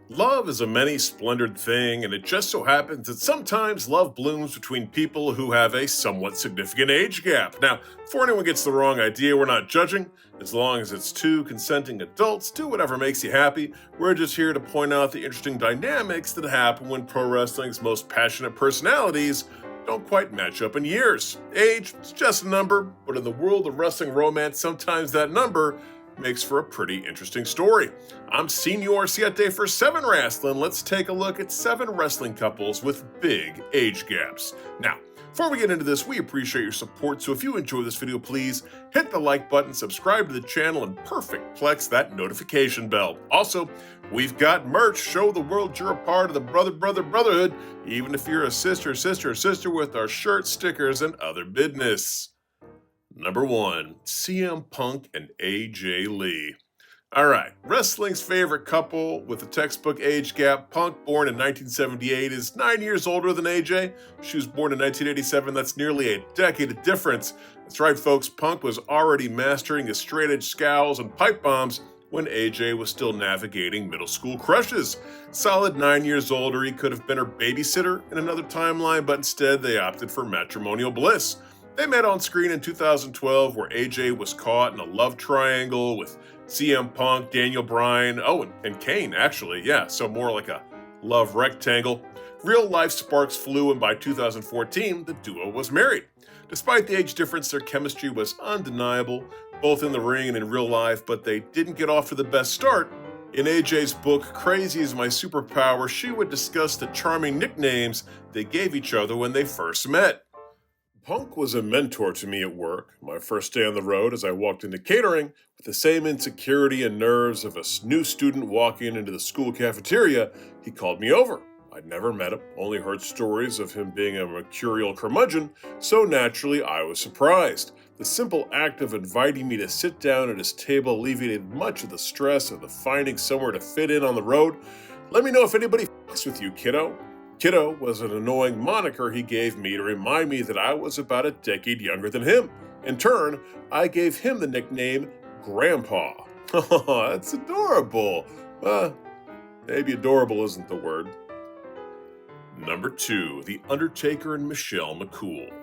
Love is a many splendored thing, and it just so happens that sometimes love blooms between people who have a somewhat significant age gap. Now, before anyone gets the wrong idea, we're not judging. As long as it's two consenting adults, do whatever makes you happy. We're just here to point out the interesting dynamics that happen when pro wrestling's most passionate personalities don't quite match up in years. Age is just a number, but in the world of wrestling romance, sometimes that number makes for a pretty interesting story. I'm Senor Siete for 7 Wrestling. Let's take a look at 7 wrestling couples with big age gaps. Now, before we get into this, we appreciate your support, so if you enjoy this video, please hit the like button, subscribe to the channel, and plex that notification bell. Also, we've got merch. Show the world you're a part of the brotherhood, even if you're a sister with our shirts, stickers, and other business. Number 1, CM Punk and AJ Lee. Alright, wrestling's favorite couple with a textbook age gap. Punk, born in 1978, is 9 years older than AJ. She was born in 1987, that's nearly a decade of difference. That's right, folks, Punk was already mastering his straight-edge scowls and pipe bombs when AJ was still navigating middle school crushes. Solid 9 years older, he could have been her babysitter in another timeline, but instead they opted for matrimonial bliss. They met on screen in 2012, where AJ was caught in a love triangle with CM Punk, Daniel Bryan, and Kane, actually. Yeah, so more like a love rectangle. Real life sparks flew, and by 2014, the duo was married. Despite the age difference, their chemistry was undeniable, both in the ring and in real life, but they didn't get off to the best start. In AJ's book, Crazy is My Superpower, she would discuss the charming nicknames they gave each other when they first met. Punk was a mentor to me at work. My first day on the road, as I walked into catering, with the same insecurity and nerves of a new student walking into the school cafeteria, he called me over. I'd never met him, only heard stories of him being a mercurial curmudgeon, so naturally I was surprised. The simple act of inviting me to sit down at his table alleviated much of the stress of the finding somewhere to fit in on the road. Let me know if anybody fucks with you, kiddo. Kiddo was an annoying moniker he gave me to remind me that I was about a decade younger than him. In turn, I gave him the nickname Grandpa. Oh, that's adorable. Maybe adorable isn't the word. Number 2, The Undertaker and Michelle McCool.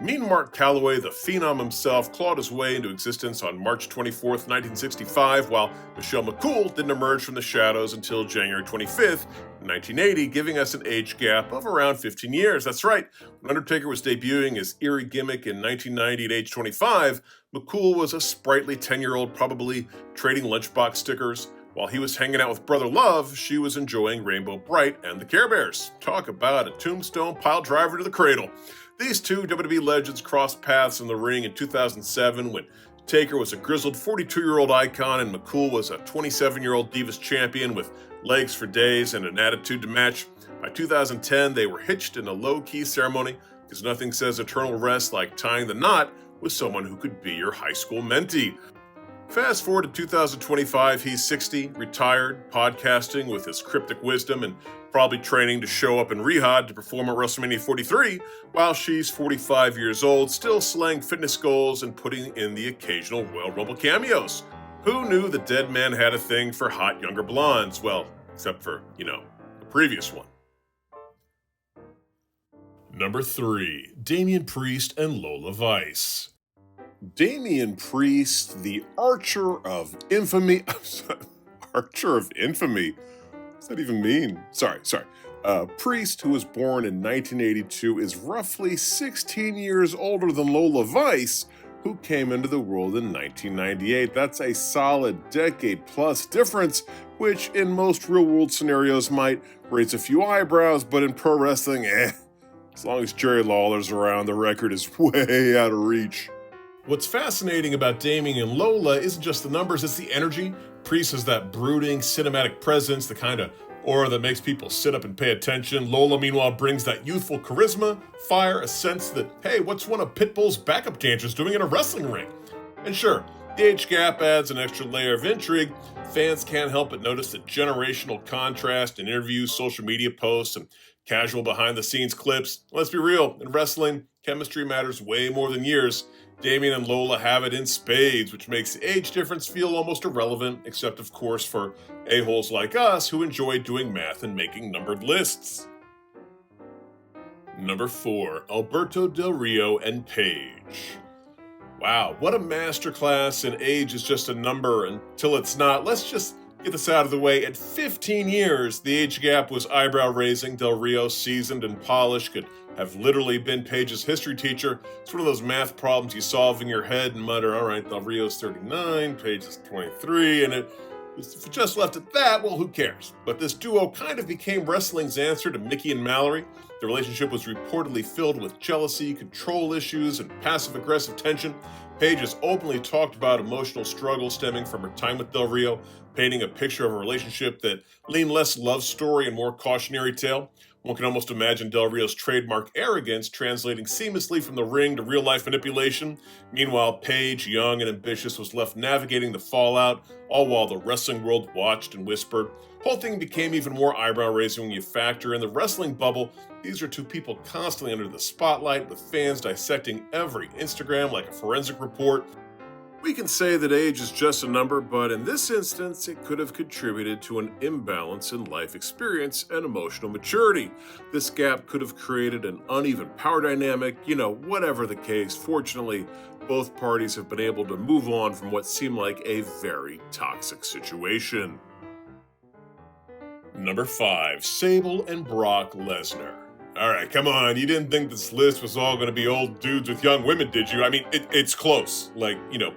Mean Mark Calloway, the Phenom himself, clawed his way into existence on March 24th, 1965, while Michelle McCool didn't emerge from the shadows until January 25th, 1980, giving us an age gap of around 15 years. That's right, when Undertaker was debuting his eerie gimmick in 1990 at age 25, McCool was a sprightly 10-year-old probably trading lunchbox stickers. While he was hanging out with Brother Love, she was enjoying Rainbow Bright and the Care Bears. Talk about a tombstone pile driver to the cradle. These two WWE legends crossed paths in the ring in 2007 when Taker was a grizzled 42-year-old icon and McCool was a 27-year-old Divas champion with legs for days and an attitude to match. By 2010, they were hitched in a low-key ceremony because nothing says eternal rest like tying the knot with someone who could be your high school mentee. Fast forward to 2025, he's 60, retired, podcasting with his cryptic wisdom, and probably training to show up in Riyadh to perform at WrestleMania 43, while she's 45 years old, still slaying fitness goals and putting in the occasional Royal Rumble cameos. Who knew the dead man had a thing for hot younger blondes? Well, except for, the previous one. Number 3, Damian Priest and Lola Vice. Damian Priest, the Archer of Infamy. Archer of Infamy? What does that even mean? Sorry. Priest, who was born in 1982, is roughly 16 years older than Lola Vice, who came into the world in 1998. That's a solid decade-plus difference, which in most real-world scenarios might raise a few eyebrows, but in pro wrestling, as long as Jerry Lawler's around, the record is way out of reach. What's fascinating about Damian and Lola isn't just the numbers, it's the energy. Priest has that brooding, cinematic presence, the kind of aura that makes people sit up and pay attention. Lola, meanwhile, brings that youthful charisma, fire, a sense that, hey, what's one of Pitbull's backup dancers doing in a wrestling ring? And sure, the age gap adds an extra layer of intrigue. Fans can't help but notice the generational contrast in interviews, social media posts, and Casual behind-the-scenes clips. Let's be real, in wrestling, chemistry matters way more than years. Damian and Lola have it in spades, which makes the age difference feel almost irrelevant, except of course for a-holes like us who enjoy doing math and making numbered lists. Number 4, Alberto Del Rio and Paige. Wow, what a masterclass, and age is just a number until it's not. Let's just get this out of the way. At 15 years, the age gap was eyebrow-raising. Del Rio, seasoned and polished, could have literally been Paige's history teacher. It's one of those math problems you solve in your head and mutter, all right, Del Rio's 39, Paige is 23, and if it just left at that, well, who cares? But this duo kind of became wrestling's answer to Mickey and Mallory. The relationship was reportedly filled with jealousy, control issues, and passive-aggressive tension. Paige has openly talked about emotional struggles stemming from her time with Del Rio, painting a picture of a relationship that leaned less love story and more cautionary tale. One can almost imagine Del Rio's trademark arrogance translating seamlessly from the ring to real-life manipulation. Meanwhile, Paige, young and ambitious, was left navigating the fallout, all while the wrestling world watched and whispered. The whole thing became even more eyebrow-raising when you factor in the wrestling bubble. These are two people constantly under the spotlight, with fans dissecting every Instagram like a forensic report. We can say that age is just a number, but in this instance, it could have contributed to an imbalance in life experience and emotional maturity. This gap could have created an uneven power dynamic, whatever the case. Fortunately, both parties have been able to move on from what seemed like a very toxic situation. Number 5, Sable and Brock Lesnar. All right, come on. You didn't think this list was all going to be old dudes with young women, did you? I mean, it's close.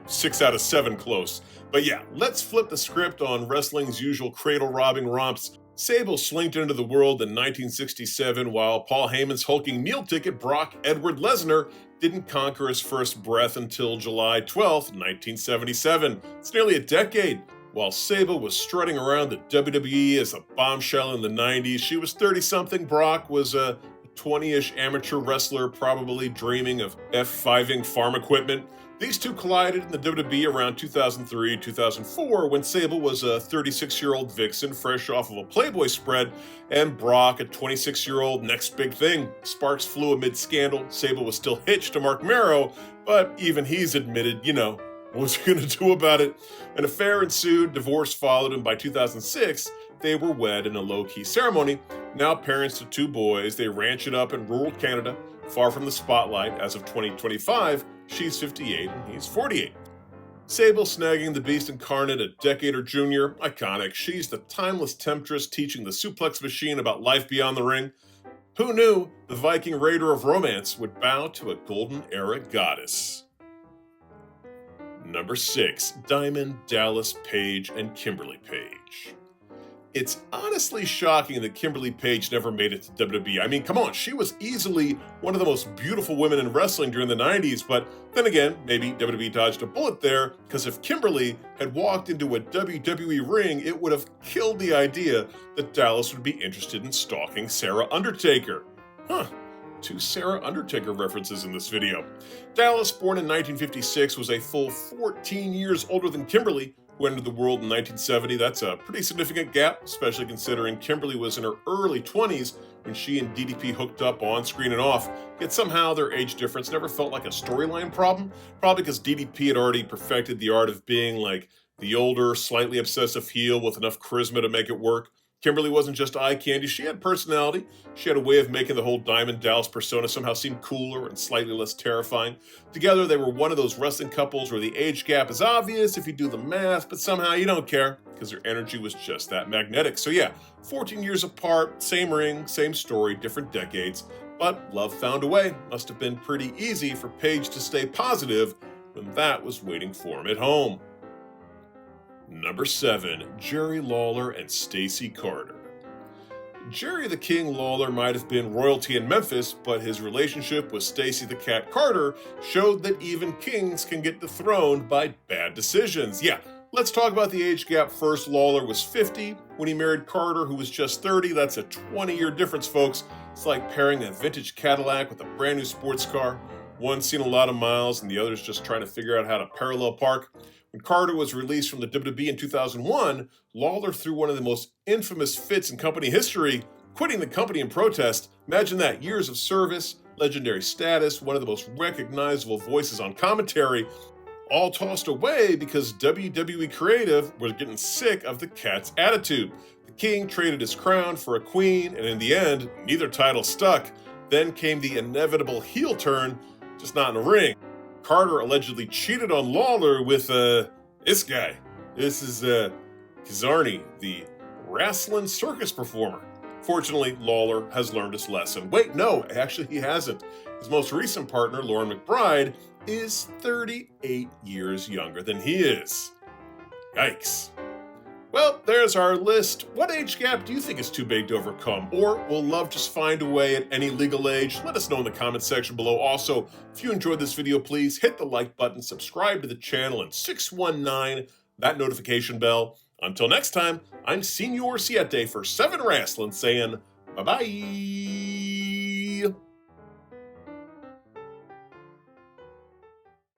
6 out of 7 close. But yeah, let's flip the script on wrestling's usual cradle-robbing romps. Sable slinked into the world in 1967, while Paul Heyman's hulking meal ticket, Brock Edward Lesnar, didn't conquer his first breath until July 12th, 1977. It's nearly a decade. While Sable was strutting around the WWE as a bombshell in the 90s, she was 30-something. Brock was a 20-ish amateur wrestler, probably dreaming of F5ing farm equipment. These two collided in the WWE around 2003-2004 when Sable was a 36-year-old vixen fresh off of a Playboy spread, and Brock a 26-year-old next big thing. Sparks flew amid scandal. Sable was still hitched to Mark Marrow, but even he's admitted, what was he going to do about it? An affair ensued, divorce followed, and by 2006, they were wed in a low-key ceremony. Now parents to 2 boys, they ranch it up in rural Canada, far from the spotlight. As of 2025, she's 58 and he's 48. Sable snagging the beast incarnate, a decade or junior, iconic. She's the timeless temptress teaching the suplex machine about life beyond the ring. Who knew the Viking raider of romance would bow to a golden era goddess? Number 6, Diamond, Dallas, Paige, and Kimberly Page. It's honestly shocking that Kimberly Page never made it to WWE. I mean, come on, she was easily one of the most beautiful women in wrestling during the 90s, but then again, maybe WWE dodged a bullet there, because if Kimberly had walked into a WWE ring, it would have killed the idea that Dallas would be interested in stalking Sarah Undertaker. 2 Sarah Undertaker references in this video. Dallas, born in 1956, was a full 14 years older than Kimberly, who entered the world in 1970. That's a pretty significant gap, especially considering Kimberly was in her early 20s when she and DDP hooked up on screen and off. Yet somehow their age difference never felt like a storyline problem, probably because DDP had already perfected the art of being like the older, slightly obsessive heel with enough charisma to make it work. Kimberly wasn't just eye candy, she had personality. She had a way of making the whole Diamond Dallas persona somehow seem cooler and slightly less terrifying. Together, they were one of those wrestling couples where the age gap is obvious if you do the math, but somehow you don't care because their energy was just that magnetic. So yeah, 14 years apart, same ring, same story, different decades, but love found a way. Must have been pretty easy for Paige to stay positive when that was waiting for him at home. Number 7, Jerry Lawler and Stacy Carter. Jerry the King Lawler might have been royalty in Memphis, but his relationship with Stacy the Cat Carter showed that even kings can get dethroned by bad decisions. Yeah, let's talk about the age gap first. Lawler was 50 when he married Carter, who was just 30. That's a 20-year difference, folks. It's like pairing a vintage Cadillac with a brand new sports car. One's seen a lot of miles and the other's just trying to figure out how to parallel park. When Carter was released from the WWE in 2001, Lawler threw one of the most infamous fits in company history, quitting the company in protest. Imagine that, years of service, legendary status, one of the most recognizable voices on commentary, all tossed away because WWE Creative was getting sick of the cat's attitude. The king traded his crown for a queen, and in the end, neither title stuck. Then came the inevitable heel turn, just not in the ring. Carter allegedly cheated on Lawler with, this guy. This is, Kazarni, the wrestling circus performer. Fortunately, Lawler has learned his lesson. Wait, no, actually he hasn't. His most recent partner, Lauren McBride, is 38 years younger than he is. Yikes. Well, there's our list. What age gap do you think is too big to overcome? Or will love just find a way at any legal age? Let us know in the comment section below. Also, if you enjoyed this video, please hit the like button, subscribe to the channel, and 619 that notification bell. Until next time, I'm Senor Siete for 7 Wrestling saying bye-bye.